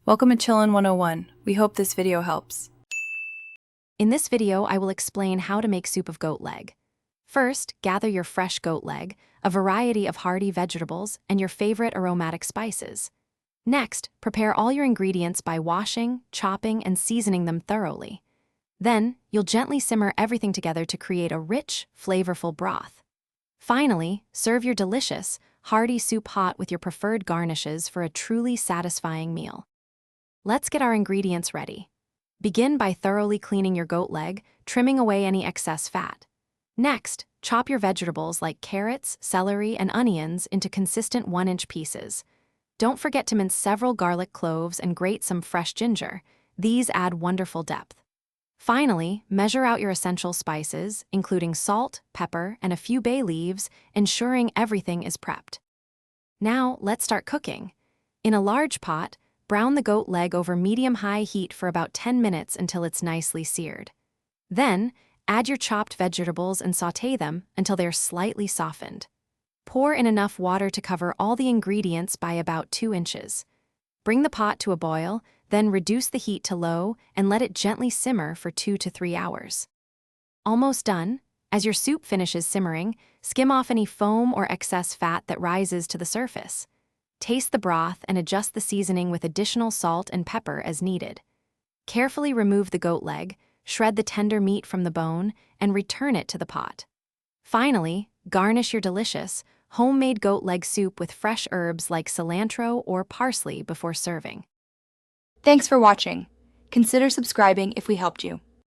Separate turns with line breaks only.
Welcome to Chillin' 101. We hope this video helps.
In this video, I will explain how to make soup of goat leg. First, gather your fresh goat leg, a variety of hearty vegetables, and your favorite aromatic spices. Next, prepare all your ingredients by washing, chopping, and seasoning them thoroughly. Then, you'll gently simmer everything together to create a rich, flavorful broth. Finally, serve your delicious, hearty soup hot with your preferred garnishes for a truly satisfying meal. Let's get our ingredients ready. Begin by thoroughly cleaning your goat leg, trimming away any excess fat. Next, chop your vegetables like carrots, celery, and onions into consistent 1-inch pieces. Don't forget to mince several garlic cloves and grate some fresh ginger. These add wonderful depth. Finally, measure out your essential spices, including salt, pepper, and a few bay leaves, ensuring everything is prepped. Now, let's start cooking. In a large pot, brown the goat leg over medium-high heat for about 10 minutes until it's nicely seared. Then, add your chopped vegetables and sauté them until they're slightly softened. Pour in enough water to cover all the ingredients by about 2 inches. Bring the pot to a boil, then reduce the heat to low and let it gently simmer for 2 to 3 hours. Almost done. As your soup finishes simmering, skim off any foam or excess fat that rises to the surface. Taste the broth and adjust the seasoning with additional salt and pepper as needed. Carefully remove the goat leg, shred the tender meat from the bone, and return it to the pot. Finally, garnish your delicious, homemade goat leg soup with fresh herbs like cilantro or parsley before serving.
Thanks for watching. Consider subscribing if we helped you.